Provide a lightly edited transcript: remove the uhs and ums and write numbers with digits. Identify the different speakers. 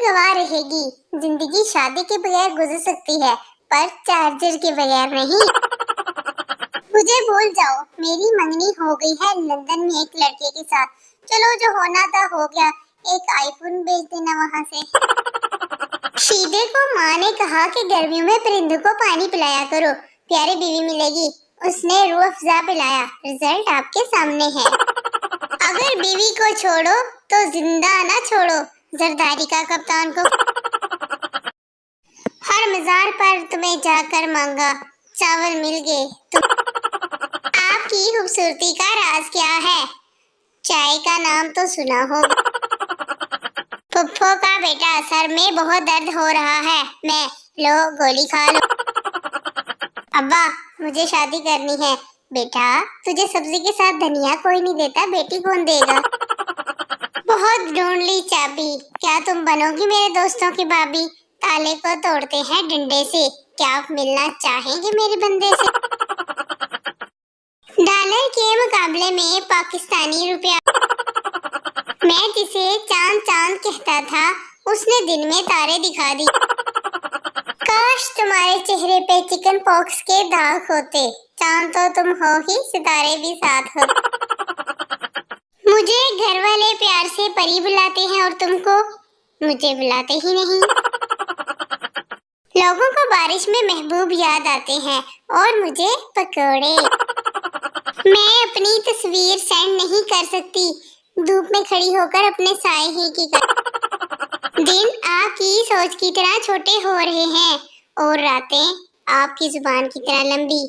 Speaker 1: गवाह रहेगी। जिंदगी शादी के बगैर गुजर सकती है, पर चार्जर के बगैर नहीं। मुझे भूल जाओ, मेरी मंगनी हो गई है लंदन में एक लड़के के साथ। चलो जो होना था हो गया, एक आईफोन भेज देना वहाँ से। शीदे को माँ ने कहा कि गर्मियों में परिंदों को पानी पिलाया करो, प्यारी बीवी मिलेगी। उसने रूह अफ़ज़ा पिलाया, रिजल्ट आपके सामने है। अगर बीवी को छोड़ो तो जिंदा ना छोड़ो, जरदारी का कप्तान को। हर मज़ार पर तुम्हें जाकर मांगा, चावल मिल गए आपकी खूबसूरती का राज क्या है? चाय का नाम तो सुना होगा। फुफ्फो का बेटा, सर में बहुत दर्द हो रहा है, मैं लो गोली खा लो। अब्बा मुझे शादी करनी है। बेटा तुझे सब्जी के साथ धनिया कोई नहीं देता, बेटी कौन देगा? बहुत ढूंढ ली चाबी, क्या तुम बनोगी मेरे दोस्तों की भाभी? ताले को तोड़ते हैं डंडे से, क्या आप मिलना चाहेंगे मेरे बंदे से? डॉलर के मुकाबले में पाकिस्तानी रुपया। मैं जिसे चांद चांद कहता था, उसने दिन में तारे दिखा दी। काश तुम्हारे चेहरे पे चिकन पॉक्स के दाग होते, चांद तो तुम हो ही, सितारे भी साथ हो। मुझे घर वाले प्यार से परी बुलाते हैं और तुमको मुझे बुलाते ही नहीं। लोगों को बारिश में महबूब याद आते हैं और मुझे पकोड़े। मैं अपनी तस्वीर सेंड नहीं कर सकती, धूप में खड़ी होकर अपने साए ही की दिन आपकी सोच की तरह छोटे हो रहे हैं और रातें आपकी जुबान की तरह लंबी।